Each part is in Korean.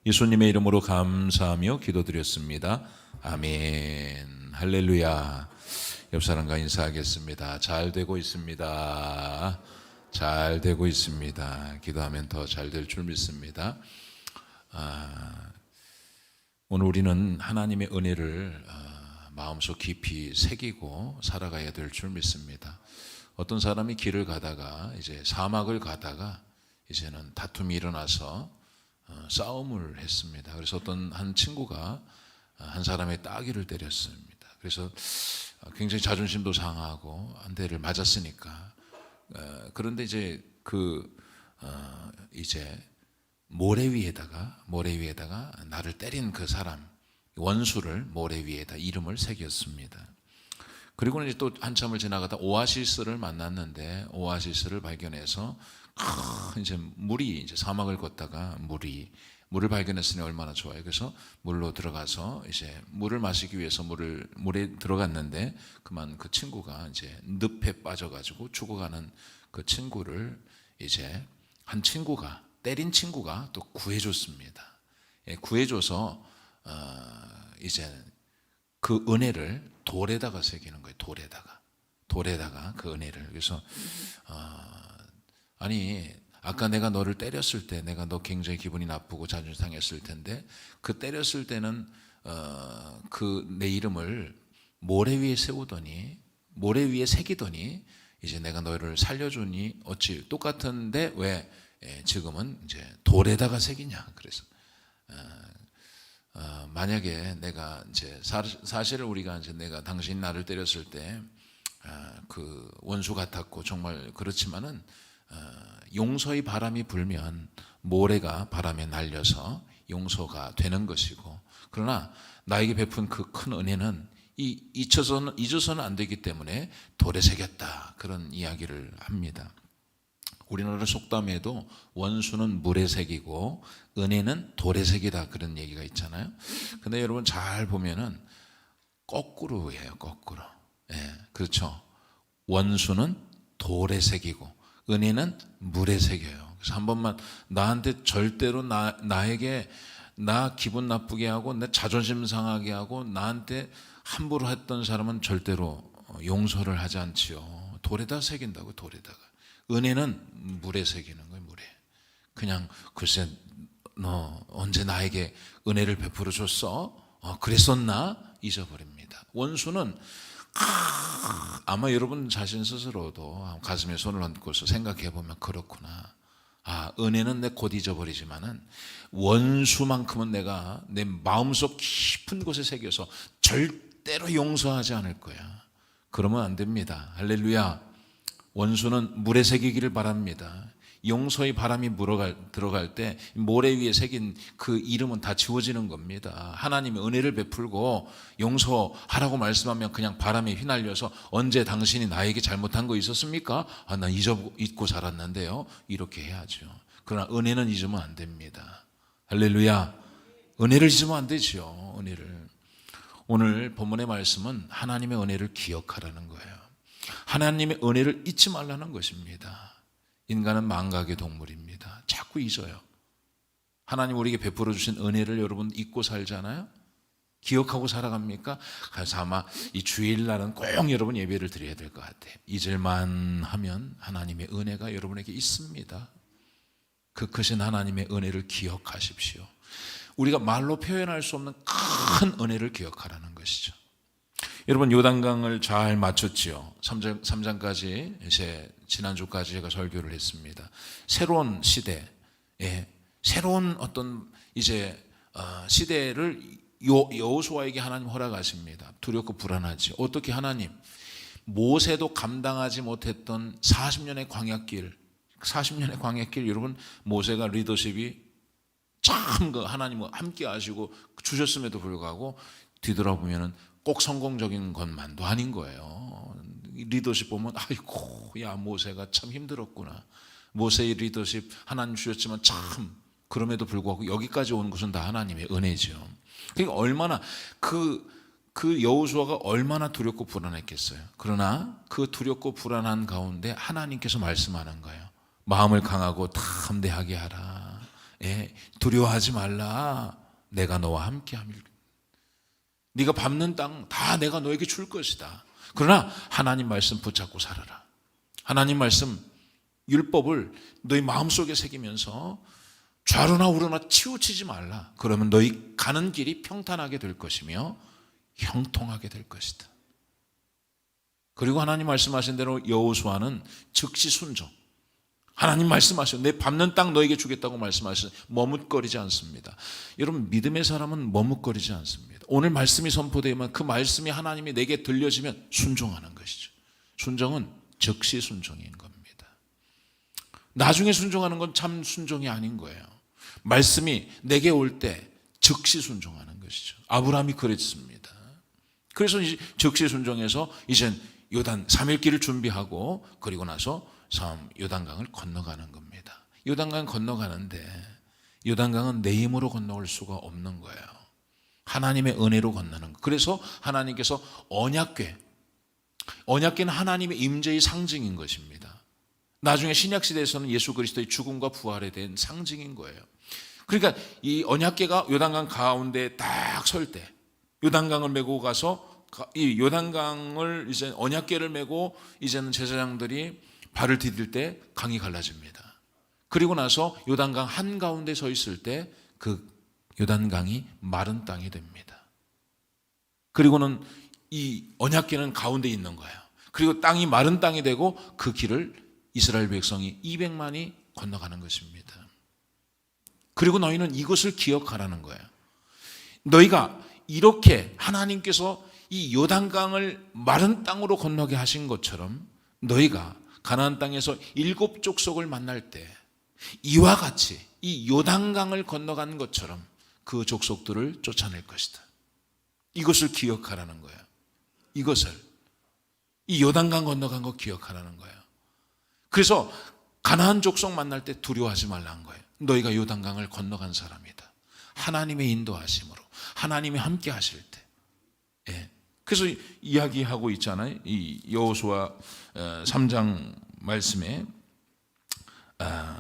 예수님의 이름으로 감사하며 기도드렸습니다. 아멘. 할렐루야. 옆 사람과 인사하겠습니다. 잘 되고 있습니다. 잘 되고 있습니다. 기도하면 더 잘 될 줄 믿습니다. 오늘 우리는 하나님의 은혜를 마음속 깊이 새기고 살아가야 될 줄 믿습니다. 어떤 사람이 길을 가다가 이제 사막을 가다가 이제는 다툼이 일어나서 싸움을 했습니다. 그래서 어떤 한 친구가 한 사람의 따귀를 때렸습니다. 그래서 굉장히 자존심도 상하고 한 대를 맞았으니까 그런데 이제 이제 모래 위에다가 나를 때린 그 사람 원수를 모래 위에다 이름을 새겼습니다. 그리고는 이제 또 한참을 지나가다 오아시스를 만났는데 오아시스를 발견해서 이제 물이 이제 사막을 걷다가 물을 발견했으니 얼마나 좋아요. 그래서 물로 들어가서 이제 물을 마시기 위해서 물에 들어갔는데 그만 그 친구가 이제 늪에 빠져가지고 죽어가는 그 친구를 이제 한 친구가 때린 친구가 또 구해줬습니다. 구해줘서 이제 그 은혜를 돌에다가 새기는 거예요. 돌에다가 그 은혜를. 그래서 아니 아까 내가 너를 때렸을 때 내가 너 굉장히 기분이 나쁘고 자존심 상했을 텐데 그 때렸을 때는 그 내 이름을 모래 위에 새기더니 이제 내가 너를 살려주니 어찌 똑같은데 왜 지금은 이제 돌에다가 새기냐. 그래서 만약에 내가 이제 사실을 우리가 이제 내가 당신 나를 때렸을 때 그 원수 같았고 정말 그렇지만은 용서의 바람이 불면 모래가 바람에 날려서 용서가 되는 것이고, 그러나 나에게 베푼 그 큰 은혜는 잊어서는 안 되기 때문에 돌에 새겼다, 그런 이야기를 합니다. 우리나라 속담에도 원수는 물에 새기고 은혜는 돌에 새기다, 그런 얘기가 있잖아요. 근데 여러분 잘 보면은 거꾸로예요. 거꾸로. 그렇죠. 원수는 돌에 새기고 은혜는 물에 새겨요. 그래서 한 번만 나한테 절대로 나에게 나 기분 나쁘게 하고 내 자존심 상하게 하고 나한테 함부로 했던 사람은 절대로 용서를 하지 않지요. 돌에다 새긴다고. 돌에다가. 은혜는 물에 새기는 거예요. 물에. 그냥 글쎄 너 언제 나에게 은혜를 베풀어 줬어? 그랬었나? 잊어버립니다. 원수는 아마 여러분 자신 스스로도 가슴에 손을 얹고서 생각해 보면 그렇구나. 은혜는 내 곧 잊어버리지만은 원수만큼은 내가 내 마음속 깊은 곳에 새겨서 절대로 용서하지 않을 거야. 그러면 안 됩니다. 할렐루야. 원수는 물에 새기기를 바랍니다. 용서의 바람이 들어갈 때 모래 위에 새긴 그 이름은 다 지워지는 겁니다. 하나님이 은혜를 베풀고 용서하라고 말씀하면 그냥 바람에 휘날려서 언제 당신이 나에게 잘못한 거 있었습니까? 난 잊고 살았는데요. 이렇게 해야죠. 그러나 은혜는 잊으면 안 됩니다. 할렐루야. 은혜를 잊으면 안 되죠. 은혜를. 오늘 본문의 말씀은 하나님의 은혜를 기억하라는 거예요. 하나님의 은혜를 잊지 말라는 것입니다. 인간은 망각의 동물입니다. 자꾸 잊어요. 하나님 우리에게 베풀어 주신 은혜를 여러분 잊고 살잖아요. 기억하고 살아갑니까? 그래서 아마 이 주일날은 꼭 여러분 예배를 드려야 될 것 같아요. 잊을만 하면 하나님의 은혜가 여러분에게 있습니다. 그 크신 하나님의 은혜를 기억하십시오. 우리가 말로 표현할 수 없는 큰 은혜를 기억하라는 것이죠. 여러분 요단강을 잘 맞췄지요. 3장까지 이제 지난주까지 제가 설교를 했습니다. 새로운 시대, 새로운 어떤 이제 시대를 여호수아에게 하나님 허락하십니다. 두렵고 불안하지. 어떻게 하나님? 모세도 감당하지 못했던 40년의 광야길 여러분, 모세가 리더십이 참 하나님과 함께 하시고 주셨음에도 불구하고 뒤돌아보면은 꼭 성공적인 것만도 아닌 거예요. 리더십 보면 아이고 야 모세가 참 힘들었구나. 모세의 리더십 하나님 주셨지만 참 그럼에도 불구하고 여기까지 온 것은 다 하나님의 은혜죠. 그러니까 얼마나 그 여호수아가 얼마나 두렵고 불안했겠어요. 그러나 그 두렵고 불안한 가운데 하나님께서 말씀하는 거예요. 마음을 강하고 담대하게 하라. 두려워하지 말라. 내가 너와 함께함일. 네가 밟는 땅 다 내가 너에게 줄 것이다. 그러나 하나님 말씀 붙잡고 살아라. 하나님 말씀 율법을 너희 마음속에 새기면서 좌로나 우로나 치우치지 말라. 그러면 너희 가는 길이 평탄하게 될 것이며 형통하게 될 것이다. 그리고 하나님 말씀하신 대로 여호수아는 즉시 순종. 하나님 말씀하셔. 내 밟는 땅 너에게 주겠다고 말씀하셔. 머뭇거리지 않습니다. 여러분, 믿음의 사람은 머뭇거리지 않습니다. 오늘 말씀이 선포되면 그 말씀이 하나님이 내게 들려지면 순종하는 것이죠. 순종은 즉시 순종인 겁니다. 나중에 순종하는 건 참 순종이 아닌 거예요. 말씀이 내게 올 때 즉시 순종하는 것이죠. 아브라함이 그랬습니다. 그래서 이제 즉시 순종해서 이젠 요단 3일길을 준비하고 그리고 나서 요단강을 건너가는 겁니다. 요단강 건너가는데 요단강은 내 힘으로 건너올 수가 없는 거예요. 하나님의 은혜로 건너는 거. 그래서 하나님께서 언약궤는 하나님의 임재의 상징인 것입니다. 나중에 신약시대에서는 예수 그리스도의 죽음과 부활에 대한 상징인 거예요. 그러니까 이 언약궤가 요단강 가운데 딱 설 때 요단강을 메고 가서 이 요단강을 이제 언약궤를 메고 이제는 제사장들이 발을 디딜 때 강이 갈라집니다. 그리고 나서 요단강 한가운데 서 있을 때 그 요단강이 마른 땅이 됩니다. 그리고는 이 언약궤는 가운데 있는 거예요. 그리고 땅이 마른 땅이 되고 그 길을 이스라엘 백성이 200만이 건너가는 것입니다. 그리고 너희는 이것을 기억하라는 거예요. 너희가 이렇게 하나님께서 이 요단강을 마른 땅으로 건너게 하신 것처럼 너희가 가나안 땅에서 7 족속을 만날 때 이와 같이 이 요단강을 건너간 것처럼 그 족속들을 쫓아낼 것이다. 이것을 기억하라는 거예요. 이것을 이 요단강 건너간 거 기억하라는 거예요. 그래서 가나안 족속 만날 때 두려워하지 말라는 거예요. 너희가 요단강을 건너간 사람이다. 하나님의 인도하심으로 하나님이 함께 하실 때. 그래서 이야기하고 있잖아요. 이 여호수아 3장 말씀에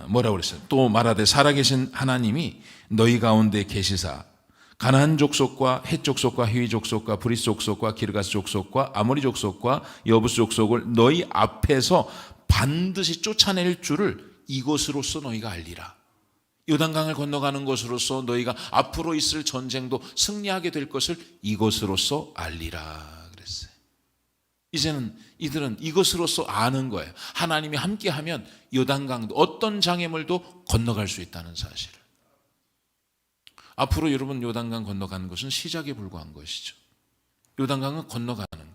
뭐라고 그랬어요? 또 말하되 살아계신 하나님이 너희 가운데 계시사 가나안 족속과 헷 족속과 히위 족속과 브리스 족속과 기르가스 족속과 아모리 족속과 여부스 족속을 너희 앞에서 반드시 쫓아낼 줄을 이것으로서 너희가 알리라. 요단강을 건너가는 것으로서 너희가 앞으로 있을 전쟁도 승리하게 될 것을 이것으로서 알리라 그랬어요. 이제는 이들은 이것으로서 아는 거예요. 하나님이 함께하면 요단강도 어떤 장애물도 건너갈 수 있다는 사실을. 앞으로 여러분 요단강 건너가는 것은 시작에 불과한 것이죠. 요단강은 건너가는,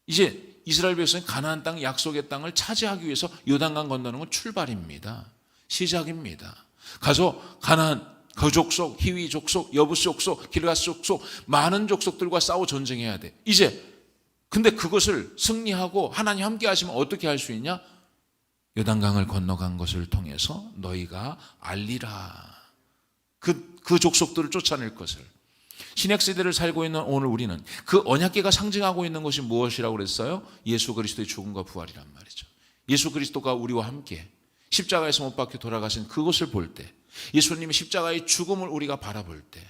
이제 이스라엘 백성이 가나안 땅 약속의 땅을 차지하기 위해서 요단강 건너는 건 출발입니다. 시작입니다. 가서 가나안 그 족속, 히위 족속, 여부스 족속, 기르가스 족속 많은 족속들과 싸워 전쟁해야 돼. 이제 근데 그것을 승리하고 하나님 함께 하시면 어떻게 할 수 있냐? 요단강을 건너간 것을 통해서 너희가 알리라. 그 족속들을 쫓아낼 것을. 신약시대를 살고 있는 오늘 우리는 그 언약궤가 상징하고 있는 것이 무엇이라고 그랬어요? 예수 그리스도의 죽음과 부활이란 말이죠. 예수 그리스도가 우리와 함께 십자가에서 못 박혀 돌아가신 그것을 볼 때, 예수님의 십자가의 죽음을 우리가 바라볼 때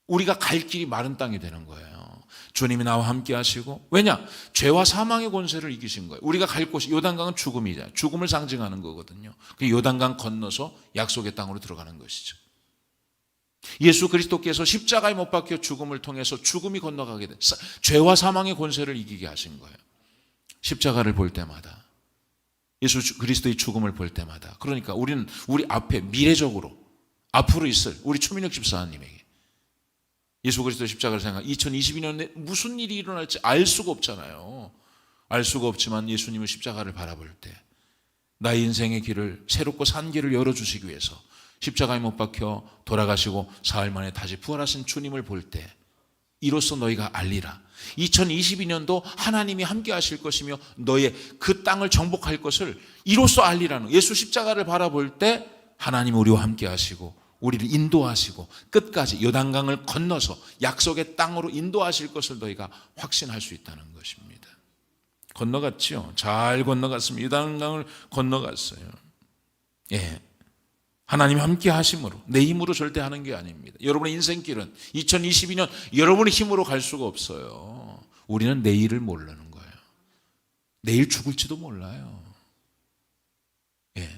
우리가 갈 길이 마른 땅이 되는 거예요. 주님이 나와 함께 하시고, 왜냐? 죄와 사망의 권세를 이기신 거예요. 우리가 갈 곳이, 요단강은 죽음이잖아요. 죽음을 상징하는 거거든요. 그 요단강 건너서 약속의 땅으로 들어가는 것이죠. 예수 그리스도께서 십자가에 못 박혀 죽음을 통해서 죽음이 건너가게 돼. 죄와 사망의 권세를 이기게 하신 거예요. 십자가를 볼 때마다, 예수 그리스도의 죽음을 볼 때마다. 그러니까 우리는 우리 앞에 미래적으로 앞으로 있을 우리 추민혁 집사님에게 예수 그리스도의 십자가를 생각, 2022년에 무슨 일이 일어날지 알 수가 없잖아요. 알 수가 없지만 예수님의 십자가를 바라볼 때 나의 인생의 길을, 새롭고 산 길을 열어주시기 위해서 십자가에 못 박혀 돌아가시고 사흘 만에 다시 부활하신 주님을 볼 때 이로써 너희가 알리라. 2022년도 하나님이 함께 하실 것이며 너의 그 땅을 정복할 것을 이로써 알리라는, 예수 십자가를 바라볼 때 하나님이 우리와 함께 하시고 우리를 인도하시고 끝까지 요단강을 건너서 약속의 땅으로 인도하실 것을 너희가 확신할 수 있다는 것입니다. 건너갔지요. 잘 건너갔습니다. 요단강을 건너갔어요. 예. 하나님 함께 하심으로, 내 힘으로 절대 하는 게 아닙니다. 여러분의 인생길은 2022년 여러분의 힘으로 갈 수가 없어요. 우리는 내일을 모르는 거예요. 내일 죽을지도 몰라요. 예.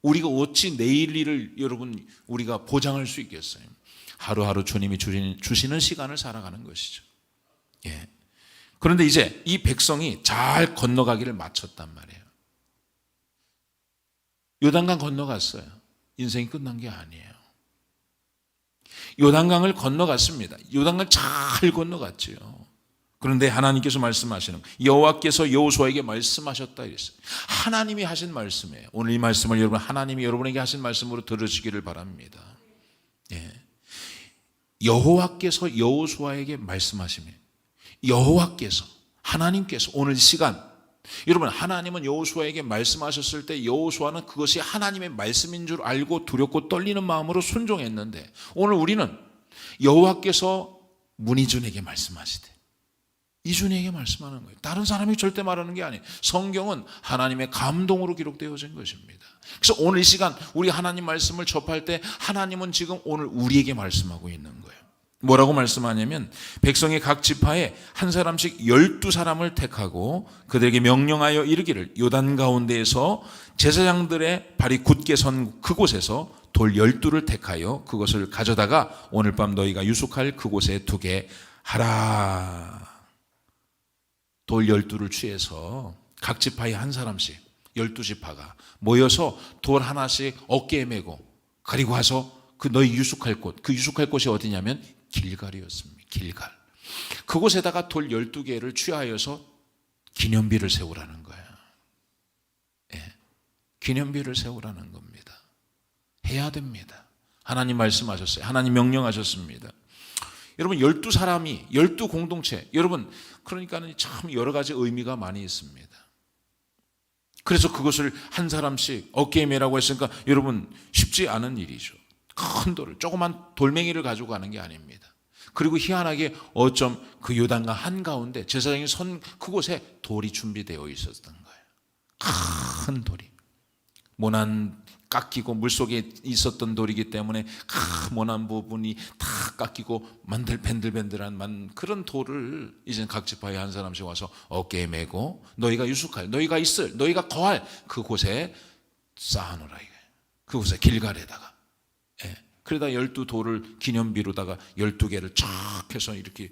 우리가 어찌 내일 일을 여러분 우리가 보장할 수 있겠어요? 하루하루 주님이 주시는 시간을 살아가는 것이죠. 예. 그런데 이제 이 백성이 잘 건너가기를 마쳤단 말이에요. 요단강 건너갔어요. 인생이 끝난 게 아니에요. 요단강을 건너갔습니다. 요단강 잘 건너갔지요. 그런데 하나님께서 말씀하시는, 여호와께서 여호수아에게 말씀하셨다 이랬어요. 하나님이 하신 말씀이에요. 오늘 이 말씀을 여러분, 하나님이 여러분에게 하신 말씀으로 들으시기를 바랍니다. 예. 여호와께서 여호수아에게 말씀하시면, 여호와께서, 하나님께서 오늘 시간, 여러분, 하나님은 여호수아에게 말씀하셨을 때 여호수아는 그것이 하나님의 말씀인 줄 알고 두렵고 떨리는 마음으로 순종했는데, 오늘 우리는 여호와께서 문희준에게 말씀하시되 이준희에게 말씀하는 거예요. 다른 사람이 절대 말하는 게 아니에요. 성경은 하나님의 감동으로 기록되어진 것입니다. 그래서 오늘 이 시간 우리 하나님 말씀을 접할 때 하나님은 지금 오늘 우리에게 말씀하고 있는 거예요. 뭐라고 말씀하냐면, 백성의 각 지파에 한 사람씩 12사람을 택하고 그들에게 명령하여 이르기를, 요단 가운데에서 제사장들의 발이 굳게 선 그곳에서 돌 12를 택하여 그것을 가져다가 오늘 밤 너희가 유숙할 그곳에 두게 하라. 돌 12를 취해서 각 지파에 한 사람씩, 12지파가 모여서 돌 하나씩 어깨에 메고 가지고 와서 그 너희 유숙할 곳, 그 유숙할 곳이 어디냐면 길갈이었습니다. 길갈. 그곳에다가 돌 12개를 취하여서 기념비를 세우라는 거예요. 예. 기념비를 세우라는 겁니다. 해야 됩니다. 하나님 말씀하셨어요. 하나님 명령하셨습니다. 여러분, 12사람이, 12공동체, 여러분, 그러니까는 참 여러 가지 의미가 많이 있습니다. 그래서 그것을 한 사람씩 어깨에 메라고 했으니까 여러분 쉽지 않은 일이죠. 큰 돌을, 조그만 돌멩이를 가지고 가는 게 아닙니다. 그리고 희한하게 어쩜 그 요단강 한가운데 제사장이 선 그곳에 돌이 준비되어 있었던 거예요. 큰 돌이. 모난 깎이고 물속에 있었던 돌이기 때문에 모난 부분이 다 깎이고 밴들밴들한 그런 돌을 이제 각 지파에 한 사람씩 와서 어깨에 메고 너희가 유숙할, 너희가 있을, 너희가 거할 그곳에 쌓아놓으라 이거예요. 그곳에 길갈에다가. 예. 그러다 12돌을 기념비로다가 12개를 쫙 해서 이렇게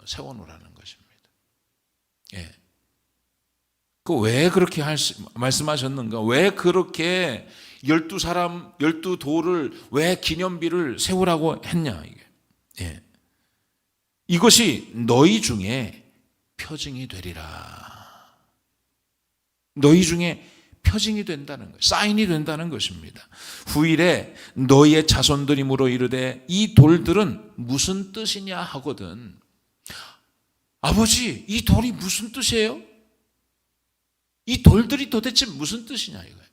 세워놓으라는 것입니다. 예. 왜 그렇게 말씀하셨는가? 왜 그렇게 12사람, 12돌을 왜 기념비를 세우라고 했냐, 이게. 예. 이것이 너희 중에 표징이 되리라. 너희 중에 표징이 된다는 거예요. 사인이 된다는 것입니다. 후일에 너희의 자손들이 물어 이르되 이 돌들은 무슨 뜻이냐 하거든. 아버지, 이 돌이 무슨 뜻이에요? 이 돌들이 도대체 무슨 뜻이냐 이거예요.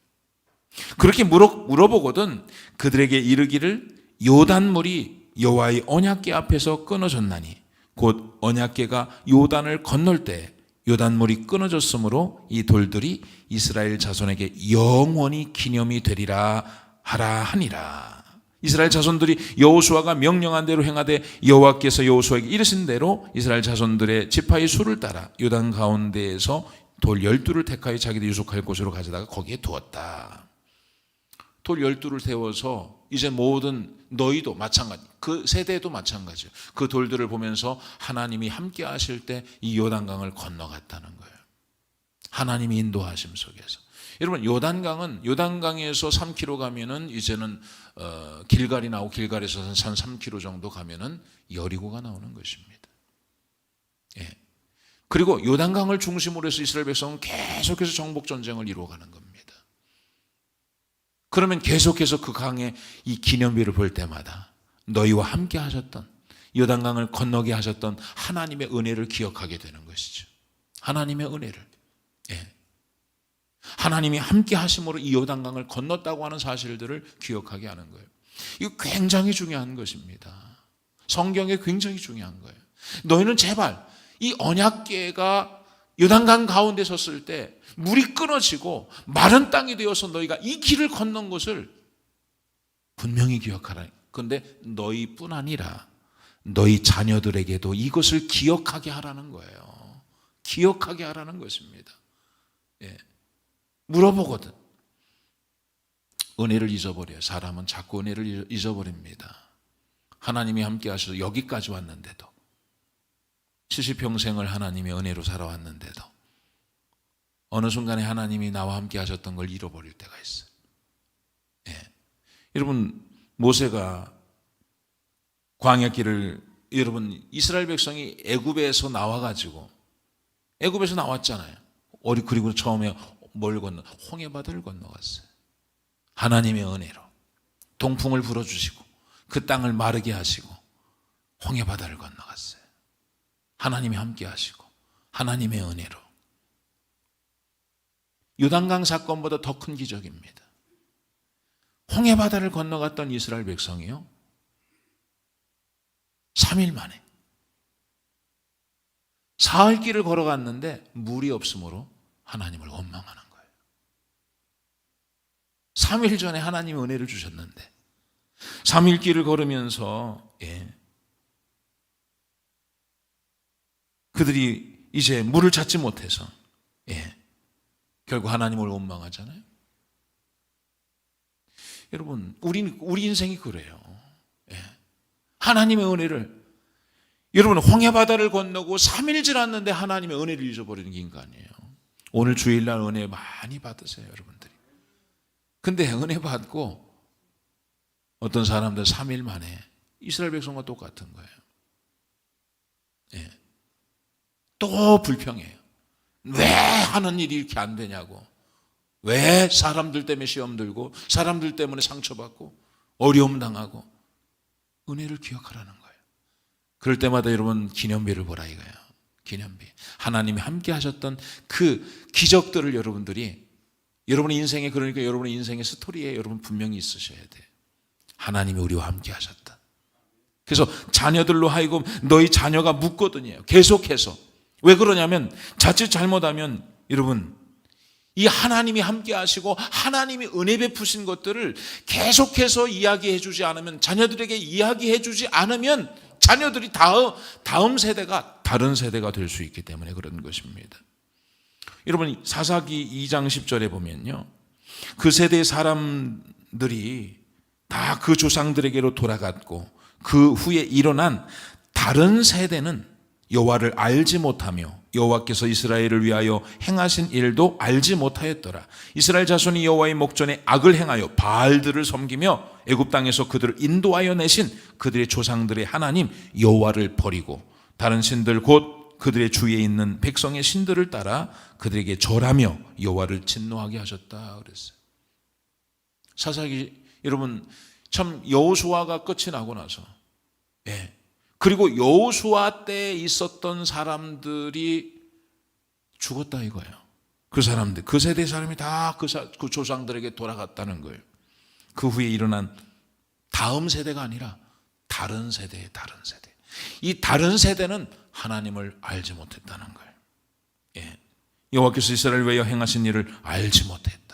그렇게 물어보거든 그들에게 이르기를 요단물이 여호와의 언약궤 앞에서 끊어졌나니 곧 언약궤가 요단을 건널 때 요단물이 끊어졌으므로 이 돌들이 이스라엘 자손에게 영원히 기념이 되리라 하라 하니라. 이스라엘 자손들이 여호수아가 명령한 대로 행하되 여호와께서 여호수아에게 이르신 대로 이스라엘 자손들의 지파의 수를 따라 요단 가운데에서 돌 12를 택하여 자기들 유숙할 곳으로 가져다가 거기에 두었다. 돌 12를 세워서 이제 모든 너희도 마찬가지, 그 세대도 마찬가지예요. 그 돌들을 보면서 하나님이 함께 하실 때 이 요단강을 건너갔다는 거예요. 하나님이 인도하심 속에서. 여러분, 요단강에서 3km 가면은 이제는 길갈이 나오고 길갈에서 한 3km 정도 가면은 여리고가 나오는 것입니다. 예. 그리고 요단강을 중심으로 해서 이스라엘 백성은 계속해서 정복 전쟁을 이루어가는 겁니다. 그러면 계속해서 그 강에 이 기념비를 볼 때마다 너희와 함께 하셨던, 요단강을 건너게 하셨던 하나님의 은혜를 기억하게 되는 것이죠. 하나님의 은혜를. 예. 하나님이 함께 하심으로 이 요단강을 건넜다고 하는 사실들을 기억하게 하는 거예요. 이거 굉장히 중요한 것입니다. 성경에 굉장히 중요한 거예요. 너희는 제발 이 언약궤가 요단강 가운데 섰을 때 물이 끊어지고 마른 땅이 되어서 너희가 이 길을 건넌 것을 분명히 기억하라. 그런데 너희뿐 아니라 너희 자녀들에게도 이것을 기억하게 하라는 거예요. 기억하게 하라는 것입니다. 예. 물어보거든. 은혜를 잊어버려요. 사람은 자꾸 은혜를 잊어버립니다. 하나님이 함께 하셔서 여기까지 왔는데도, 70평생을 하나님의 은혜로 살아왔는데도 어느 순간에 하나님이 나와 함께 하셨던 걸 잃어버릴 때가 있어요. 예. 여러분, 모세가 광야길을, 여러분 이스라엘 백성이 애굽에서 나와가지고, 애굽에서 나왔잖아요. 그리고 처음에 뭘 건너? 홍해바다를 건너갔어요. 하나님의 은혜로 동풍을 불어주시고 그 땅을 마르게 하시고 홍해바다를 건너갔어요. 하나님이 함께 하시고 하나님의 은혜로. 요단강 사건보다 더 큰 기적입니다. 홍해바다를 건너갔던 이스라엘 백성이요, 3일 만에 사흘 길을 걸어갔는데 물이 없으므로 하나님을 원망하는 거예요. 3일 전에 하나님이 은혜를 주셨는데 3일 길을 걸으면서 그들이 이제 물을 찾지 못해서 결국 하나님을 원망하잖아요. 여러분, 우리 인생이 그래요. 하나님의 은혜를, 여러분 홍해바다를 건너고 3일 지났는데 하나님의 은혜를 잊어버리는 게 인간이에요. 오늘 주일날 은혜 많이 받으세요, 여러분들이. 근데 은혜 받고 어떤 사람들 3일 만에 이스라엘 백성과 똑같은 거예요. 또 불평해요. 왜 하는 일이 이렇게 안 되냐고. 왜 사람들 때문에 시험 들고 사람들 때문에 상처받고 어려움 당하고. 은혜를 기억하라는 거예요. 그럴 때마다 여러분 기념비를 보라 이거예요. 기념비. 하나님이 함께 하셨던 그 기적들을 여러분들이, 여러분의 인생에, 그러니까 여러분의 인생의 스토리에 여러분 분명히 있으셔야 돼요. 하나님이 우리와 함께 하셨다. 그래서 자녀들로 하여금 너희 자녀가 묻거든요. 계속해서. 왜 그러냐면 자칫 잘못하면 여러분 이 하나님이 함께 하시고 하나님이 은혜 베푸신 것들을 계속해서 이야기해 주지 않으면, 자녀들에게 이야기해 주지 않으면 자녀들이 다음 세대가 다른 세대가 될 수 있기 때문에 그런 것입니다. 여러분 사사기 2장 10절에 보면요, 그 세대의 사람들이 다 그 조상들에게로 돌아갔고 그 후에 일어난 다른 세대는 여호와를 알지 못하며 여호와께서 이스라엘을 위하여 행하신 일도 알지 못하였더라. 이스라엘 자손이 여호와의 목전에 악을 행하여 바알들을 섬기며 애굽 땅에서 그들을 인도하여 내신 그들의 조상들의 하나님 여호와를 버리고 다른 신들 곧 그들의 주위에 있는 백성의 신들을 따라 그들에게 절하며 여호와를 진노하게 하셨다 그랬어요. 사사기, 여러분 참 여호수아가 끝이 나고 나서, 그리고 여호수아 때 있었던 사람들이 죽었다 이거예요. 그 사람들, 그 세대 사람이 다 그 조상들에게 돌아갔다는 거예요. 그 후에 일어난 다음 세대가 아니라 다른 세대의 다른 세대. 이 다른 세대는 하나님을 알지 못했다는 거예요. 여호와께서 이스라엘 위하여 행하신 일을 알지 못했다.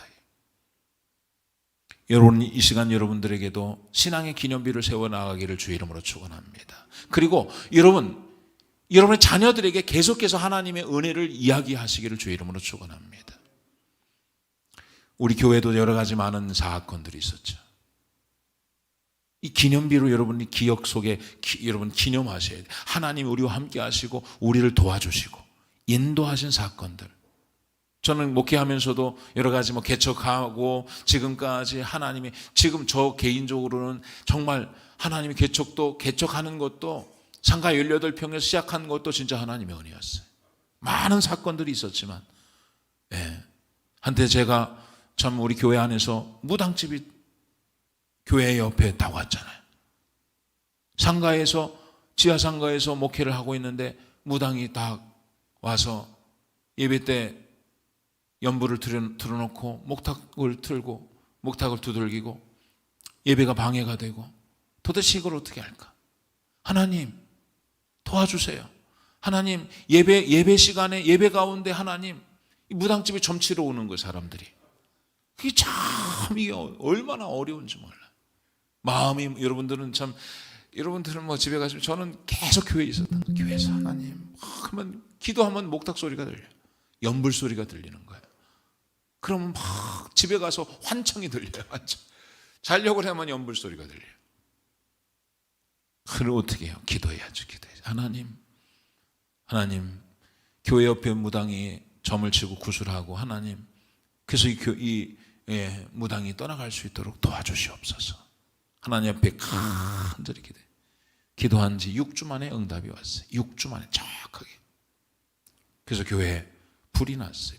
여러분 이 시간 여러분들에게도 신앙의 기념비를 세워나가기를 주의 이름으로 축원합니다. 그리고 여러분의 자녀들에게 계속해서 하나님의 은혜를 이야기하시기를 주의 이름으로 축원합니다. 우리 교회도 여러 가지 많은 사건들이 있었죠. 이 기념비로 여러분이 기억 속에 여러분 기념하셔야 돼요. 하나님이 우리와 함께 하시고 우리를 도와주시고 인도하신 사건들. 저는 목회하면서도 여러 가지 개척하고 지금까지 하나님이, 지금 저 개인적으로는 정말 하나님이 개척하는 것도 상가 18평에서 시작한 것도 진짜 하나님의 은혜였어요. 많은 사건들이 있었지만, 한때 제가 참 우리 교회 안에서 무당집이 교회 옆에 다 왔잖아요. 상가에서, 지하상가에서 목회를 하고 있는데 무당이 딱 와서 예배 때 연불을 틀어놓고 목탁을 틀고 목탁을 두들기고 예배가 방해가 되고, 도대체 이걸 어떻게 할까? 하나님 도와주세요. 하나님 예배 시간에 예배 가운데 하나님 무당집에 점치러 오는 거예요, 사람들이. 그게 참 이게 얼마나 어려운지 몰라. 마음이, 여러분들은 뭐 집에 가시면 저는 계속 교회에 있었던 거예요. 교회에서 하나님 그러면 기도하면 목탁 소리가 들려요. 연불 소리가 들리는 거예요. 그러면 막 집에 가서 환청이 들려요. 환청. 자려고 하면 연불 소리가 들려요. 그럼 어떻게 해요? 기도해야죠. 하나님 교회 옆에 무당이 점을 치고 구슬하고 하나님 그래서 이 무당이 떠나갈 수 있도록 도와주시옵소서. 하나님 앞에 간절히 기도한 지 6주 만에 응답이 왔어요. 6주 만에 정확하게. 그래서 교회에 불이 났어요.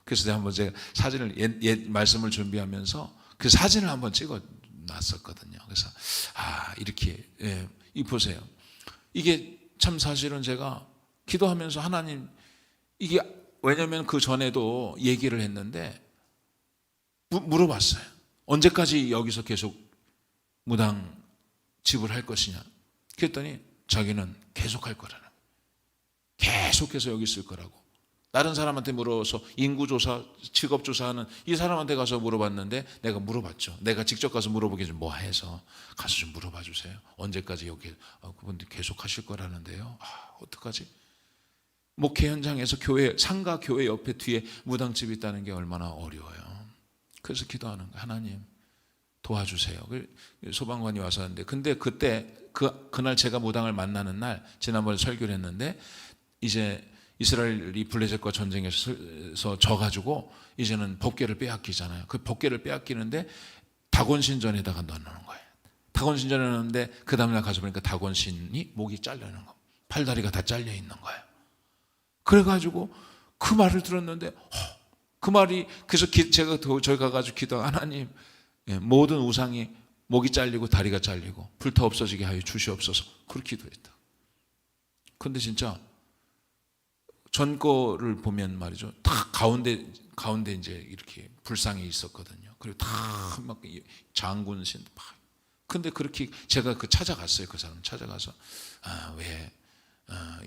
그래서 한번 제가 사진을 옛 말씀을 준비하면서 그 사진을 한번 찍어 놨었거든요. 그래서 이렇게 이 보세요. 이게 참 사실은 제가 기도하면서 하나님 이게 왜냐하면 그 전에도 얘기를 했는데 물어봤어요. 언제까지 여기서 계속 무당 지불할 것이냐. 그랬더니 자기는 계속 할 거라는, 계속해서 여기 있을 거라고. 다른 사람한테 물어서 인구조사, 직업조사하는 이 사람한테 가서 물어봤는데 내가 물어봤죠. 내가 직접 가서 물어보기 좀 뭐해서 가서 좀 물어봐 주세요. 언제까지 여기 그분들 계속 하실 거라는데요. 어떡하지? 목회 현장에서 상가 교회 옆에 뒤에 무당집이 있다는 게 얼마나 어려워요. 그래서 기도하는 거예요. 하나님 도와주세요. 소방관이 와서 하는데 근데 그때 그날 제가 무당을 만나는 날 지난번에 설교를 했는데 이제 이스라엘이 블레셋과 전쟁에서 져가지고 이제는 법궤를 빼앗기잖아요. 그 법궤를 빼앗기는데 다곤신전에다가 넣어놓는 거예요. 다곤신전에 넣었는데 그 다음날 가서 보니까 다곤신이 목이 잘려있는 거예요. 팔다리가 다 잘려있는 거예요. 그래가지고 그 말을 들었는데 그 말이 그래서 제가 저기 가가지고 기도 하나님 모든 우상이 목이 잘리고 다리가 잘리고 불타 없어지게 하여 주시옵소서 그렇게 기도했다. 근데 진짜 전 거를 보면 말이죠. 다 가운데 이제 이렇게 불상이 있었거든요. 그리고 다 막 장군신 막. 근데 그렇게 제가 찾아갔어요. 그 사람 찾아가서 왜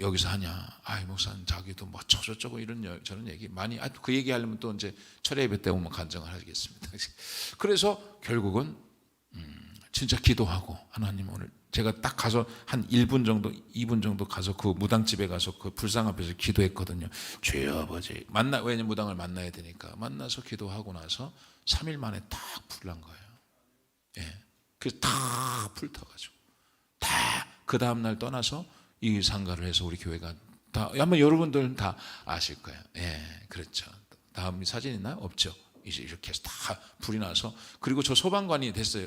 여기서 하냐? 목사님 자기도 뭐 저쩌고 이런 저런 얘기 많이 그 얘기하려면 또 이제 철야 예배 때 오면 간증을 하겠습니다. 그래서 결국은 진짜 기도하고 하나님 오늘 제가 딱 가서 한 1분 정도 2분 정도 가서 그 무당집에 가서 그 불상 앞에서 기도했거든요. 주여 아버지 왜냐면 무당을 만나야 되니까 만나서 기도하고 나서 3일 만에 딱 불 난 거예요. 그래서 다 불타가지고 다 그 다음날 떠나서 이 상가를 해서 우리 교회가 다 아마 여러분들은 다 아실 거예요. 그렇죠. 다음 사진 있나요? 없죠. 이제 이렇게 해서 다 불이 나서 그리고 저 소방관이 됐어요.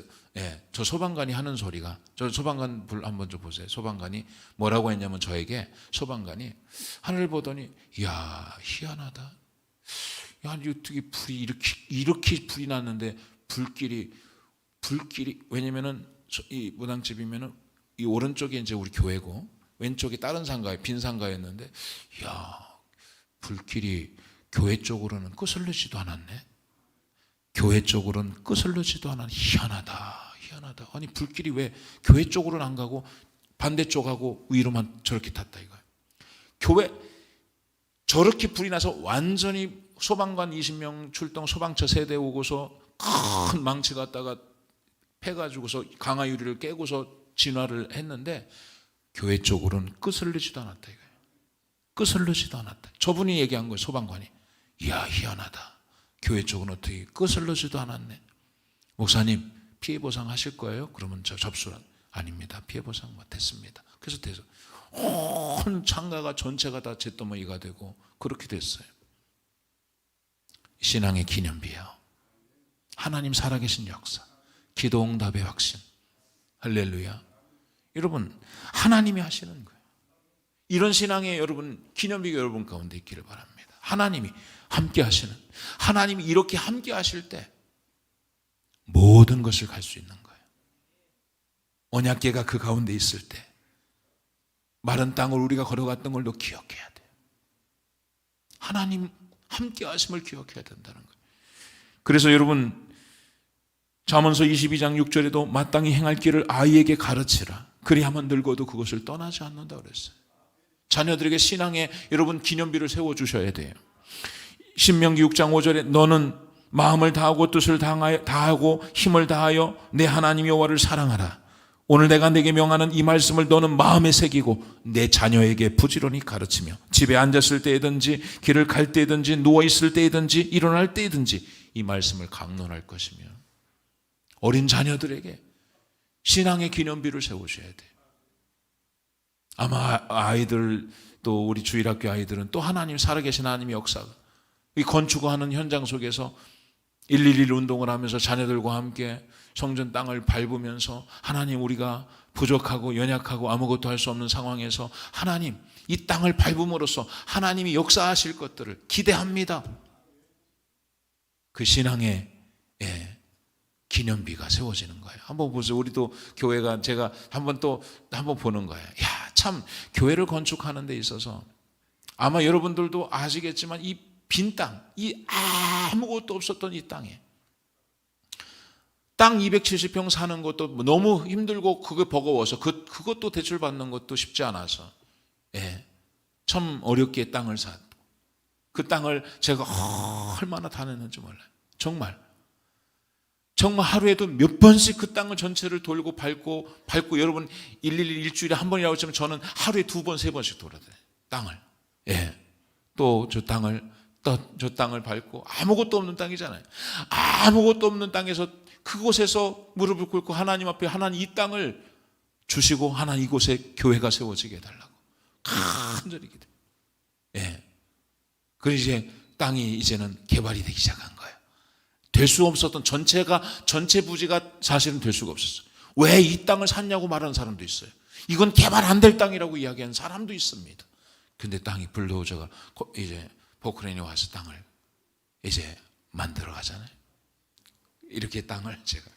저 소방관이 하는 소리가 저 소방관 불 한번 좀 보세요. 소방관이 뭐라고 했냐면 저에게 소방관이 하늘을 보더니 이야 희한하다. 야 어떻게 불이 이렇게 불이 났는데 불길이 왜냐면은 이 무당집이면은 이 오른쪽에 이제 우리 교회고 왼쪽이 다른 상가에 빈 상가였는데 이야 불길이 교회 쪽으로는 거슬리지도 않았네. 교회 쪽으로는 거슬리지도 않아. 희한하다. 아니 불길이 왜 교회 쪽으로는 안 가고 반대쪽하고 위로만 저렇게 탔다 이거예요. 교회 저렇게 불이 나서 완전히 소방관 20명 출동 소방차 세대 오고서 큰 망치 갖다가 패가지고서 강화 유리를 깨고서 진화를 했는데 교회 쪽으로는 거슬리지도 않았다 이거예요. 거슬리지도 않았다. 저분이 얘기한 거예요. 소방관이. 이야 희한하다. 교회 쪽은 어떻게 거슬러지도 않았네. 목사님 피해보상 하실 거예요? 그러면 저 접수란 아닙니다. 피해보상 못했습니다. 그래서 돼서 온 창가가 전체가 다 잿더미가 되고 그렇게 됐어요. 신앙의 기념비예요. 하나님 살아계신 역사, 기도응답의 확신. 할렐루야. 여러분 하나님이 하시는 거예요. 이런 신앙의 여러분 기념비가 여러분 가운데 있기를 바랍니다. 하나님이 함께 하시는, 하나님이 이렇게 함께 하실 때 모든 것을 갈 수 있는 거예요. 언약궤가 그 가운데 있을 때 마른 땅을 우리가 걸어갔던 걸도 기억해야 돼요. 하나님 함께 하심을 기억해야 된다는 거예요. 그래서 여러분 잠언서 22장 6절에도 마땅히 행할 길을 아이에게 가르치라. 그리하면 늙어도 그것을 떠나지 않는다 그랬어요. 자녀들에게 신앙에 여러분 기념비를 세워주셔야 돼요. 신명기 6장 5절에 너는 마음을 다하고 뜻을 다하고 힘을 다하여 내 하나님 여호와를 사랑하라. 오늘 내가 내게 명하는 이 말씀을 너는 마음에 새기고 내 자녀에게 부지런히 가르치며 집에 앉았을 때든지 길을 갈 때든지 누워있을 때든지 일어날 때든지 이 말씀을 강론할 것이며 어린 자녀들에게 신앙의 기념비를 세우셔야 돼요. 아마 아이들 또 우리 주일학교 아이들은 또 하나님 살아계신 하나님의 역사가 이 건축하는 현장 속에서 111 운동을 하면서 자녀들과 함께 성전 땅을 밟으면서 하나님 우리가 부족하고 연약하고 아무것도 할 수 없는 상황에서 하나님 이 땅을 밟음으로써 하나님이 역사하실 것들을 기대합니다. 그 신앙의 기념비가 세워지는 거예요. 한번 보세요. 우리도 교회가 제가 한번 보는 거예요. 야, 참 교회를 건축하는 데 있어서 아마 여러분들도 아시겠지만 이 빈 땅, 이 아무것도 없었던 이 땅에 땅 270평 사는 것도 너무 힘들고 그게 버거워서 그것도 대출 받는 것도 쉽지 않아서 참 어렵게 땅을 샀고 그 땅을 제가 얼마나 다녔는지 몰라요. 정말 하루에도 몇 번씩 그 땅을 전체를 돌고 밟고 여러분 111 일주일에 한 번이라고 하면 저는 하루에 2번, 3번씩 돌아다녀요. 땅을. 또 저 땅을 밟고 아무것도 없는 땅이잖아요. 아무것도 없는 땅에서 그곳에서 무릎을 꿇고 하나님 앞에 하나님 이 땅을 주시고 하나님 이곳에 교회가 세워지게 해달라고 간절히 기도해요. 그래서 이제 땅이 이제는 개발이 되기 시작한 거예요. 될 수 없었던 전체 부지가 사실은 될 수가 없었어요. 왜 이 땅을 샀냐고 말하는 사람도 있어요. 이건 개발 안 될 땅이라고 이야기하는 사람도 있습니다. 근데 땅이 불도저가 이제 포크레인이 와서 땅을 이제 만들어 가잖아요. 이렇게 땅을 제가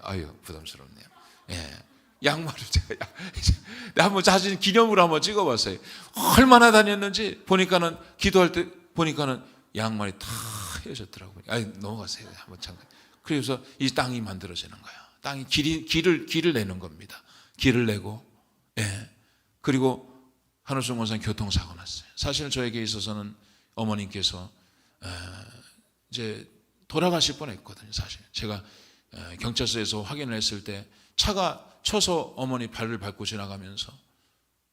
아유 부담스럽네요. 양말을 제가 한번 사진 기념으로 한번 찍어봤어요. 얼마나 다녔는지 보니까는 기도할 때 보니까는 양말이 다 헤어졌더라고요. 넘어가세요. 한번 잠깐. 그래서 이 땅이 만들어지는 거예요. 땅이 길을 내는 겁니다. 길을 내고 그리고 한우승 원사님 교통사고 났어요. 사실 저에게 있어서는 어머님께서 이제 돌아가실 뻔했거든요. 사실 제가 경찰서에서 확인을 했을 때 차가 쳐서 어머니 발을 밟고 지나가면서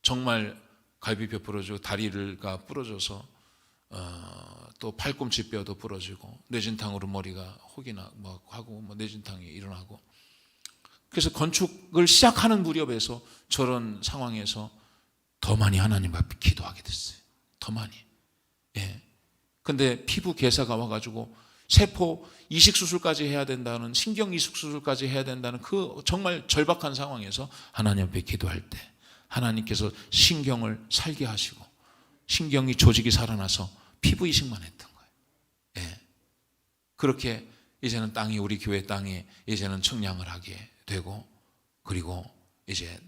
정말 갈비뼈 부러지고 다리가 부러져서 또 팔꿈치 뼈도 부러지고 뇌진탕으로 머리가 혹이나 뭐 하고 뭐 뇌진탕이 일어나고 그래서 건축을 시작하는 무렵에서 저런 상황에서 더 많이 하나님 앞에 기도하게 됐어요. 더 많이. 근데 피부 괴사가 와가지고 세포 이식 수술까지 해야 된다는 신경 이식 수술까지 해야 된다는 그 정말 절박한 상황에서 하나님 앞에 기도할 때 하나님께서 신경을 살게 하시고 신경이 조직이 살아나서 피부 이식만 했던 거예요. 그렇게 이제는 땅이 우리 교회 땅이 이제는 청량을 하게 되고 그리고 이제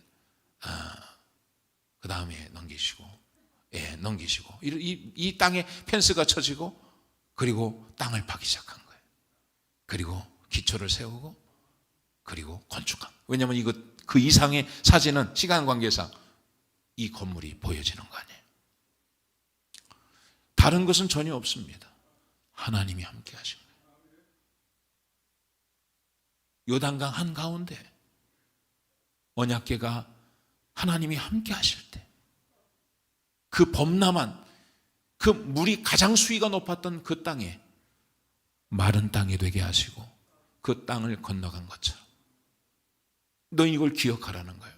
그 다음에 넘기시고 이 땅에 펜스가 쳐지고 그리고 땅을 파기 시작한 거예요. 그리고 기초를 세우고 그리고 건축한. 왜냐하면 그 이상의 사진은 시간 관계상 이 건물이 보여지는 거 아니에요. 다른 것은 전혀 없습니다. 하나님이 함께 하신 거예요. 요단강 한가운데 언약궤가 하나님이 함께 하실 때 그 범람한 그 물이 가장 수위가 높았던 그 땅에 마른 땅이 되게 하시고 그 땅을 건너간 것처럼 너 이걸 기억하라는 거예요.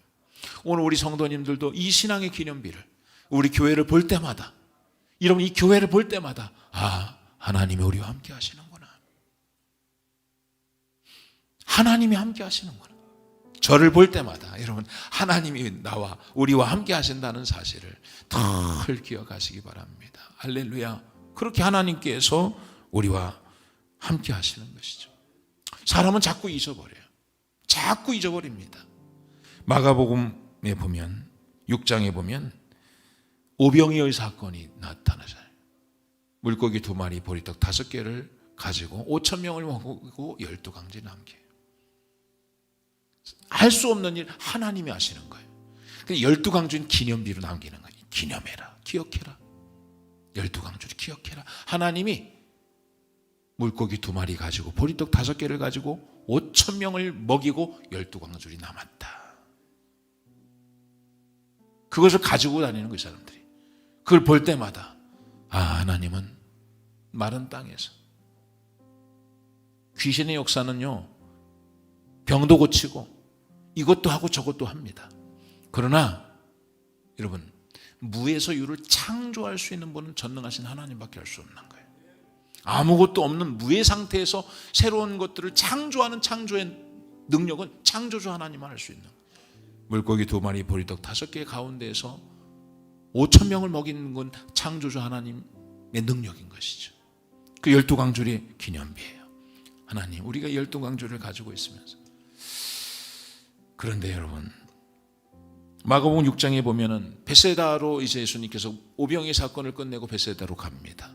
오늘 우리 성도님들도 이 신앙의 기념비를 우리 교회를 볼 때마다 여러분 이 교회를 볼 때마다 하나님이 우리와 함께 하시는구나. 하나님이 함께 하시는구나. 저를 볼 때마다 여러분 하나님이 나와 우리와 함께 하신다는 사실을 늘 기억하시기 바랍니다. 할렐루야. 그렇게 하나님께서 우리와 함께 하시는 것이죠. 사람은 자꾸 잊어버려요. 자꾸 잊어버립니다. 마가복음에 보면 6장에 보면 오병이어의 사건이 나타나잖아요. 물고기 2마리 보리떡 5개를 가지고 5,000명을 먹고 12강지 남겨요. 할 수 없는 일 하나님이 하시는 거예요. 12강주는 기념비로 남기는 거예요. 기념해라. 기억해라. 12강주를 기억해라. 하나님이 물고기 2마리 가지고 보리떡 5개를 가지고 5,000명을 먹이고 12광줄이 남았다. 그것을 가지고 다니는 거예요, 사람들이. 그걸 볼 때마다 하나님은 마른 땅에서 귀신의 역사는요, 병도 고치고 이것도 하고 저것도 합니다. 그러나 여러분, 무에서 유를 창조할 수 있는 분은 전능하신 하나님밖에 할 수 없는 거예요. 아무것도 없는 무의 상태에서 새로운 것들을 창조하는 창조의 능력은 창조주 하나님만 할 수 있는 거예요. 물고기 2마리 보리떡 5개 가운데에서 5,000명을 먹이는 건 창조주 하나님의 능력인 것이죠. 그 12광줄이 기념비예요. 하나님, 우리가 12광줄을 가지고 있으면서. 그런데 여러분, 마가복음 6장에 보면은 베세다로 이제 예수님께서 오병이의 사건을 끝내고 베세다로 갑니다.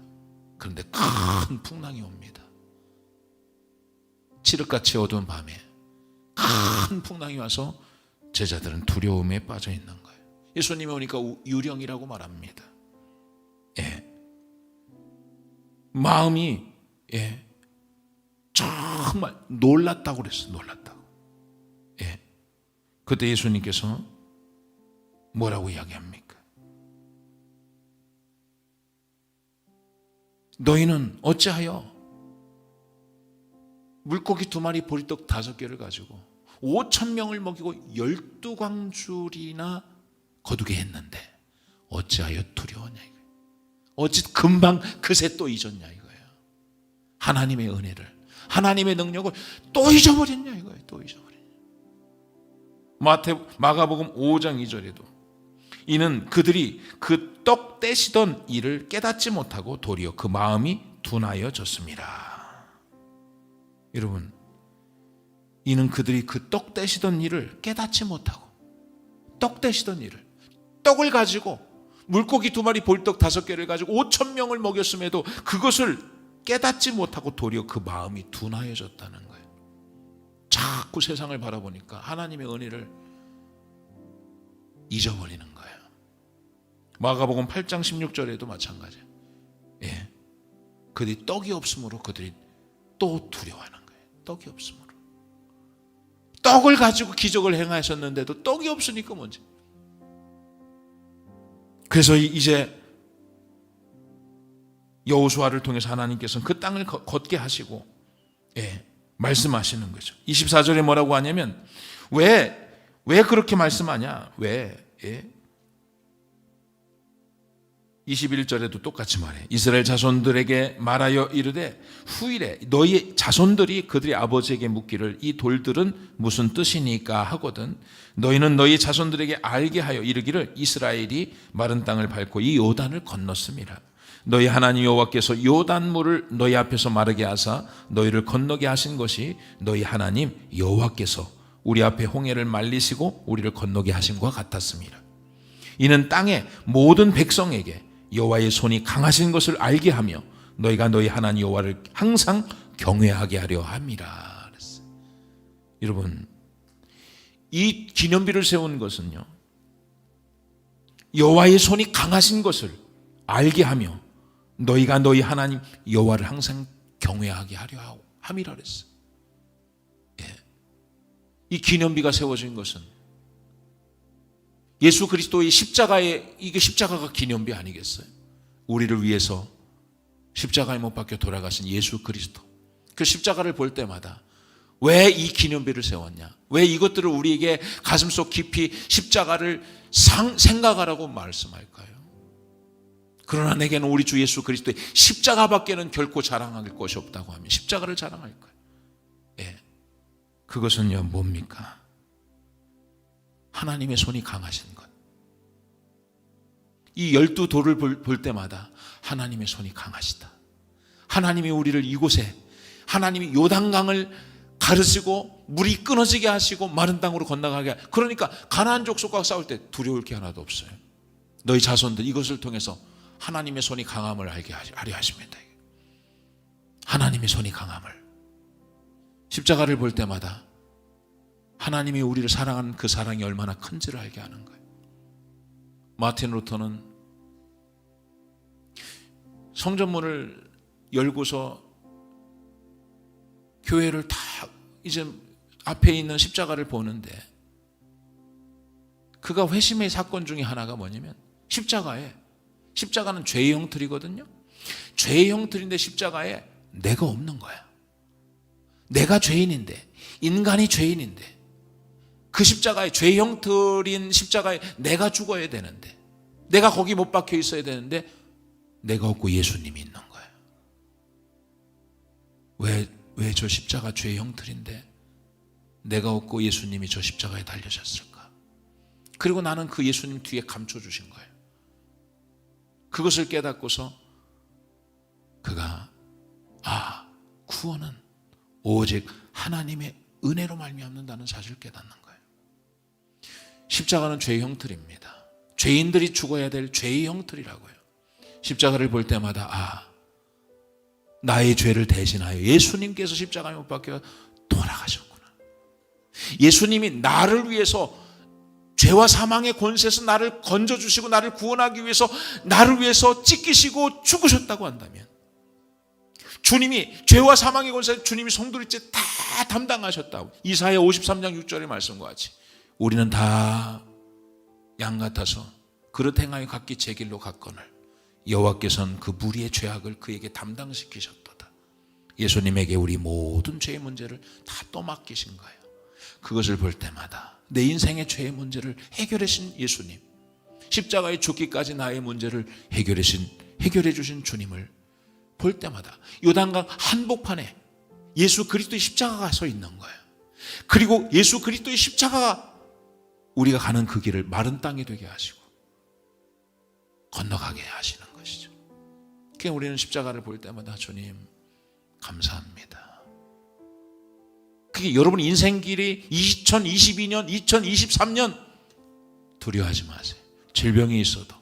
그런데 큰 풍랑이 옵니다. 칠흑같이 어두운 밤에 큰 풍랑이 와서 제자들은 두려움에 빠져 있는 거예요. 예수님이 오니까 유령이라고 말합니다. 마음이 정말 놀랐다고 그랬어요. 놀랐다고. 그때 예수님께서 뭐라고 이야기합니까? 너희는 어찌하여 물고기 2마리 보리떡 5개를 가지고 5,000명을 먹이고 12광줄이나 거두게 했는데 어찌하여 두려웠냐 이거예요. 어찌 금방 그새 또 잊었냐 이거예요. 하나님의 은혜를, 하나님의 능력을 또 잊어버렸냐 이거예요. 또 잊어버렸냐. 마가복음 5장 2절에도 이는 그들이 그 떡 떼시던 일을 깨닫지 못하고 도리어 그 마음이 둔하여졌습니다. 여러분, 이는 그들이 그 떡 떼시던 일을 깨닫지 못하고, 떡 떼시던 일을, 떡을 가지고 물고기 2마리 보리떡 5개를 가지고 5,000명을 먹였음에도 그것을 깨닫지 못하고 도리어 그 마음이 둔하여졌다는 거예요. 자꾸 세상을 바라보니까 하나님의 은혜를 잊어버리는 거예요. 마가복음 8장 16절에도 마찬가지예요. 그들이 떡이 없으므로 그들이 또 두려워하는 거예요. 떡이 없으므로. 떡을 가지고 기적을 행하셨는데도 떡이 없으니까 뭔지. 그래서 이제 여호수아를 통해서 하나님께서는 그 땅을 걷게 하시고 말씀하시는 거죠. 24절에 뭐라고 하냐면 왜 그렇게 말씀하냐? 왜? 21절에도 똑같이 말해. 이스라엘 자손들에게 말하여 이르되 후일에 너희 자손들이 그들의 아버지에게 묻기를 이 돌들은 무슨 뜻이니까 하거든 너희는 너희 자손들에게 알게 하여 이르기를 이스라엘이 마른 땅을 밟고 이 요단을 건넜습니다. 너희 하나님 여호와께서 요단물을 너희 앞에서 마르게 하사 너희를 건너게 하신 것이 너희 하나님 여호와께서 우리 앞에 홍해를 말리시고 우리를 건너게 하신 것과 같았습니다. 이는 땅의 모든 백성에게 여호와의 손이 강하신 것을 알게 하며 너희가 너희 하나님 여호와를 항상 경외하게 하려 함이라. 그랬어요. 여러분, 이 기념비를 세운 것은요, 여호와의 손이 강하신 것을 알게 하며 너희가 너희 하나님 여호와를 항상 경외하게 하려 함이라 그랬어요. 이 기념비가 세워진 것은 예수 그리스도의 이게 십자가가 기념비 아니겠어요? 우리를 위해서 십자가에 못 박혀 돌아가신 예수 그리스도. 그 십자가를 볼 때마다 왜 이 기념비를 세웠냐? 왜 이것들을 우리에게 가슴속 깊이 십자가를 생각하라고 말씀할까요? 그러나 내게는 우리 주 예수 그리스도의 십자가밖에는 결코 자랑할 것이 없다고 하면 십자가를 자랑할 거예요. 그것은요, 뭡니까? 하나님의 손이 강하신 것. 이 12돌을 볼 때마다 하나님의 손이 강하시다. 하나님이 우리를 이곳에, 하나님이 요단강을 가르시고 물이 끊어지게 하시고 마른 땅으로 건너가게 하시고, 그러니까 가나안 족속과 싸울 때 두려울 게 하나도 없어요. 너희 자손들 이것을 통해서 하나님의 손이 강함을 알게 하려 하십니다. 하나님의 손이 강함을. 십자가를 볼 때마다 하나님이 우리를 사랑하는 그 사랑이 얼마나 큰지를 알게 하는 거예요. 마틴 루터는 성전문을 열고서 교회를 다 이제 앞에 있는 십자가를 보는데, 그가 회심의 사건 중에 하나가 뭐냐면 십자가는 죄의 형틀이거든요. 죄의 형틀인데 십자가에 내가 없는 거야. 내가 죄인인데, 인간이 죄인인데, 그 십자가에, 죄의 형틀인 십자가에 내가 죽어야 되는데, 내가 거기 못 박혀 있어야 되는데 내가 없고 예수님이 있는 거예요. 왜 저 십자가 죄의 형틀인데 내가 없고 예수님이 저 십자가에 달려졌을까? 그리고 나는 그 예수님 뒤에 감춰주신 거예요. 그것을 깨닫고서 그가 구원은 오직 하나님의 은혜로 말미암는다는 사실을 깨닫는 거예요. 십자가는 죄의 형틀입니다. 죄인들이 죽어야 될 죄의 형틀이라고요. 십자가를 볼 때마다 나의 죄를 대신하여 예수님께서 십자가에 못 박혀 돌아가셨구나. 예수님이 나를 위해서, 죄와 사망의 권세에서 나를 건져주시고 나를 구원하기 위해서 나를 위해서 찢기시고 죽으셨다고 한다면, 주님이 죄와 사망의 권세, 주님이 송두리째 다 담당하셨다고 이사야 53장 6절의 말씀과 같이 우리는 다 양 같아서 그릇 행하여 각기 제 길로 갔거늘 여호와께서는 그 무리의 죄악을 그에게 담당시키셨도다. 예수님에게 우리 모든 죄의 문제를 다 떠맡기신 거예요. 그것을 볼 때마다 내 인생의 죄의 문제를 해결하신 예수님, 십자가에 죽기까지 나의 문제를 해결해 주신 주님을 볼 때마다 요단강 한복판에 예수 그리스도의 십자가가 서 있는 거예요. 그리고 예수 그리스도의 십자가가 우리가 가는 그 길을 마른 땅이 되게 하시고 건너가게 하시는 것이죠. 그러니까 우리는 십자가를 볼 때마다 주님 감사합니다. 그게 여러분 인생길이 2022년, 2023년 두려워하지 마세요. 질병이 있어도,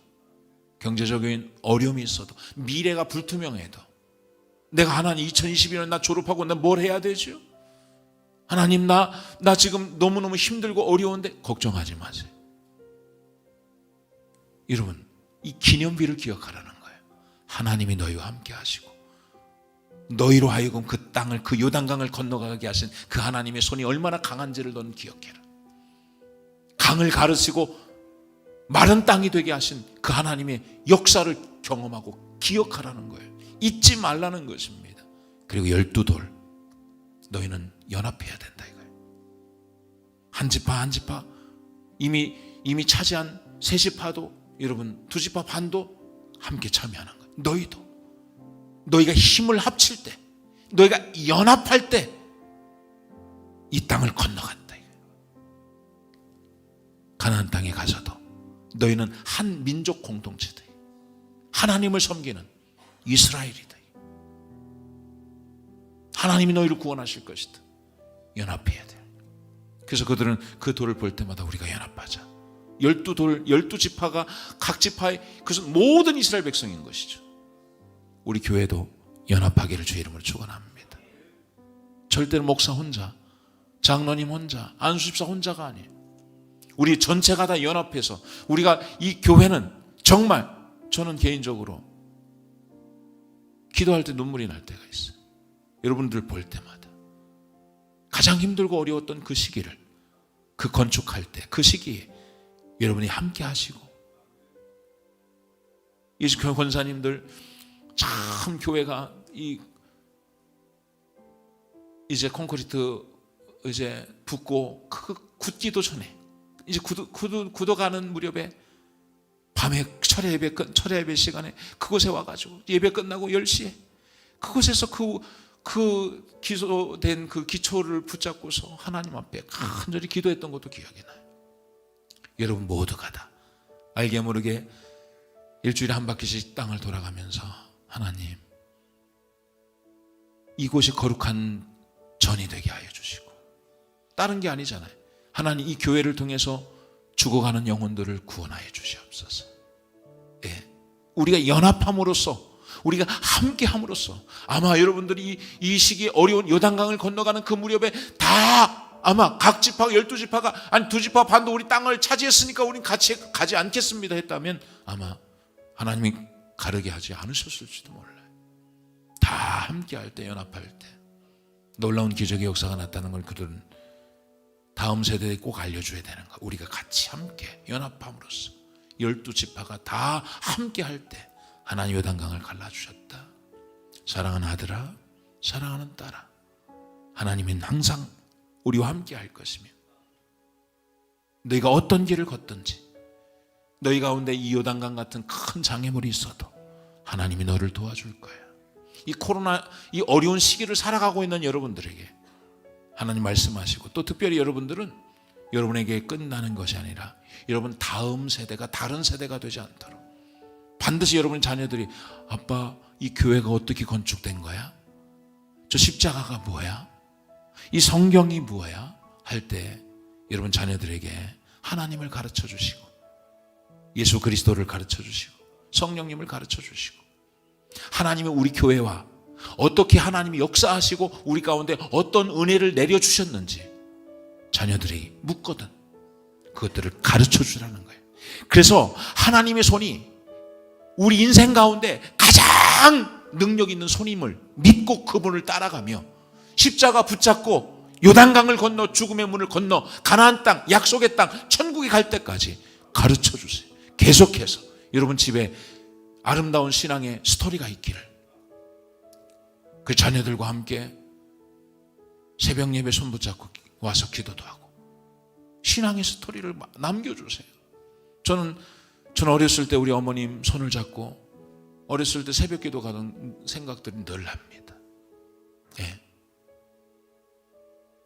경제적인 어려움이 있어도, 미래가 불투명해도, 내가 하나님 2022년 나 졸업하고 나 뭘 해야 되죠? 하나님 나 지금 너무너무 힘들고 어려운데 걱정하지 마세요. 여러분 이 기념비를 기억하라는 거예요. 하나님이 너희와 함께 하시고 너희로 하여금 그 땅을, 그 요단강을 건너가게 하신 그 하나님의 손이 얼마나 강한지를 너는 기억해라. 강을 가르치고 마른 땅이 되게 하신 그 하나님의 역사를 경험하고 기억하라는 거예요. 잊지 말라는 것입니다. 그리고 12돌 너희는 연합해야 된다 이거예요. 한 지파 한 지파, 이미 차지한 세 지파도, 여러분 두 지파 반도 함께 참여하는 거예요. 너희가 힘을 합칠 때, 너희가 연합할 때 이 땅을 건너간다 이거예요. 가나안 땅에 가서도 너희는 한 민족 공동체다. 하나님을 섬기는 이스라엘이다. 하나님이 너희를 구원하실 것이다. 연합해야 돼. 그래서 그들은 그 돌을 볼 때마다 우리가 연합하자. 12돌, 12지파가 각 지파의, 그것은 모든 이스라엘 백성인 것이죠. 우리 교회도 연합하기를 주의 이름으로 축원합니다. 절대로 목사 혼자, 장로님 혼자, 안수집사 혼자가 아니에요. 우리 전체가 다 연합해서, 우리가 이 교회는 정말, 저는 개인적으로 기도할 때 눈물이 날 때가 있어요. 여러분들 볼 때마다 가장 힘들고 어려웠던 그 시기를, 그 건축할 때 그 시기에 여러분이 함께 하시고, 이 권사님들 참 굳기가 이제 콘크리트 이제 붓고 굳기도 전에 이제 굳어가는 무렵에 밤에 철야 예배 시간에 그곳에 와가지고 예배 끝나고 10시에 그곳에서 그 기소된 그 기초를 붙잡고서 하나님 앞에 간절히 기도했던 것도 기억이 나요. 여러분 모두가 다 알게 모르게 일주일에 한 바퀴씩 땅을 돌아가면서 하나님 이곳이 거룩한 전이 되게 하여 주시고, 다른 게 아니잖아요. 하나님 이 교회를 통해서 죽어가는 영혼들을 구원하여 주시옵소서. 예, 우리가 연합함으로써, 우리가 함께함으로써 아마 여러분들이 이 시기에 어려운 요단강을 건너가는 그 무렵에 다 아마 각 지파가 12지파가 아니 2지파 반도 우리 땅을 차지했으니까 우린 같이 가지 않겠습니다 했다면 아마 하나님이 가르게 하지 않으셨을지도 몰라요. 다 함께할 때, 연합할 때 놀라운 기적의 역사가 났다는 걸 그들은 다음 세대에 꼭 알려줘야 되는 거야. 우리가 같이 함께 연합함으로써 12지파가 다 함께 할 때 하나님 요단강을 갈라주셨다. 사랑하는 아들아, 사랑하는 딸아, 하나님은 항상 우리와 함께 할 것이며 너희가 어떤 길을 걷든지 너희 가운데 이 요단강 같은 큰 장애물이 있어도 하나님이 너를 도와줄 거야. 이 코로나, 이 어려운 시기를 살아가고 있는 여러분들에게 하나님 말씀하시고, 또 특별히 여러분들은 여러분에게 끝나는 것이 아니라 여러분 다음 세대가 다른 세대가 되지 않도록 반드시 여러분 자녀들이 아빠 이 교회가 어떻게 건축된 거야? 저 십자가가 뭐야? 이 성경이 뭐야? 할 때 여러분 자녀들에게 하나님을 가르쳐 주시고 예수 그리스도를 가르쳐 주시고 성령님을 가르쳐 주시고 하나님은 우리 교회와 어떻게 하나님이 역사하시고 우리 가운데 어떤 은혜를 내려주셨는지 자녀들이 묻거든 그것들을 가르쳐 주라는 거예요. 그래서 하나님의 손이 우리 인생 가운데 가장 능력 있는 손님을 믿고 그분을 따라가며 십자가 붙잡고 요단강을 건너 죽음의 문을 건너 가나안 땅, 약속의 땅, 천국에 갈 때까지 가르쳐 주세요. 계속해서 여러분 집에 아름다운 신앙의 스토리가 있기를, 그 자녀들과 함께 새벽 예배 손 붙잡고 와서 기도도 하고 신앙의 스토리를 남겨주세요. 저는 어렸을 때 우리 어머님 손을 잡고 어렸을 때 새벽 기도 가던 생각들이 늘 납니다. 예.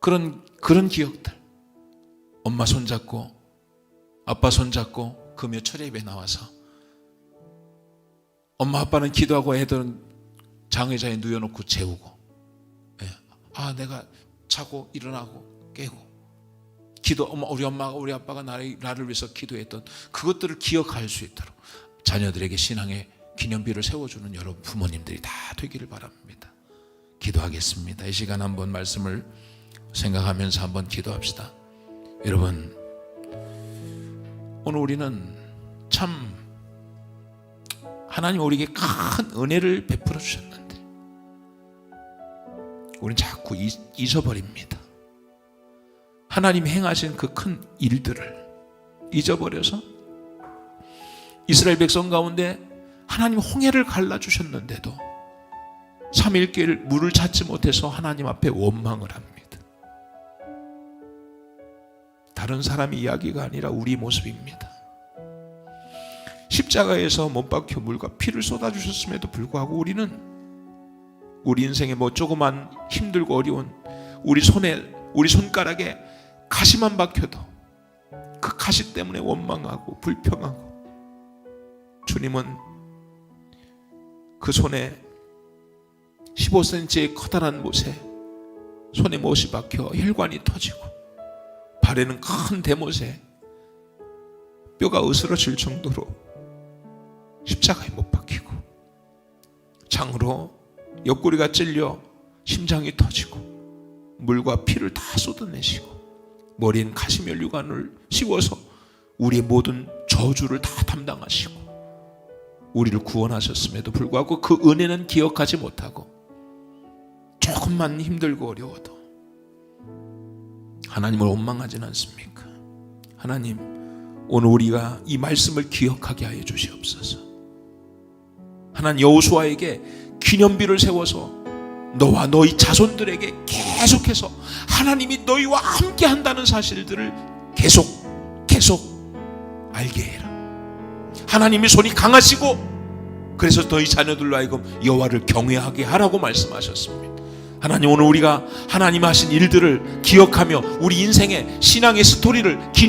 그런 기억들, 엄마 손 잡고 아빠 손 잡고 금요 철야 예배 나와서 엄마 아빠는 기도하고 애들은 장의자에 누워놓고 재우고, 예. 아 내가 자고 일어나고 깨고 우리 엄마가 우리 아빠가 나를 위해서 기도했던 그것들을 기억할 수 있도록 자녀들에게 신앙의 기념비를 세워주는 여러분 부모님들이 다 되기를 바랍니다. 기도하겠습니다. 이 시간 한번 말씀을 생각하면서 한번 기도합시다. 여러분, 오늘 우리는 참 하나님 우리에게 큰 은혜를 베풀어 주셨는데 우리는 자꾸 잊어버립니다. 하나님이 행하신 그 큰 일들을 잊어버려서 이스라엘 백성 가운데 하나님 홍해를 갈라주셨는데도 3일길 물을 찾지 못해서 하나님 앞에 원망을 합니다. 다른 사람의 이야기가 아니라 우리 모습입니다. 십자가에서 못 박혀 물과 피를 쏟아주셨음에도 불구하고 우리는 우리 인생에 조그만 힘들고 어려운 우리 손가락에 가시만 박혀도 그 가시 때문에 원망하고 불평하고, 주님은 그 손에 15cm의 커다란 못에 손에 못이 박혀 혈관이 터지고 발에는 큰 대못에 뼈가 으스러질 정도로 십자가에 못 박히고 장으로 옆구리가 찔려 심장이 터지고 물과 피를 다 쏟아내시고 머리엔 가시면류관을 씌워서 우리의 모든 저주를 다 담당하시고 우리를 구원하셨음에도 불구하고 그 은혜는 기억하지 못하고 조금만 힘들고 어려워도 하나님을 원망하지는 않습니까? 하나님, 오늘 우리가 이 말씀을 기억하게 하여 주시옵소서. 하나님, 여호수아에게 기념비를 세워서 너와 너희 자손들에게 계속해서 하나님이 너희와 함께 한다는 사실들을 계속 알게 해라. 하나님의 손이 강하시고 그래서 너희 자녀들로 하여금 여호와를 경외하게 하라고 말씀하셨습니다. 하나님, 오늘 우리가 하나님 하신 일들을 기억하며 우리 인생의 신앙의 스토리를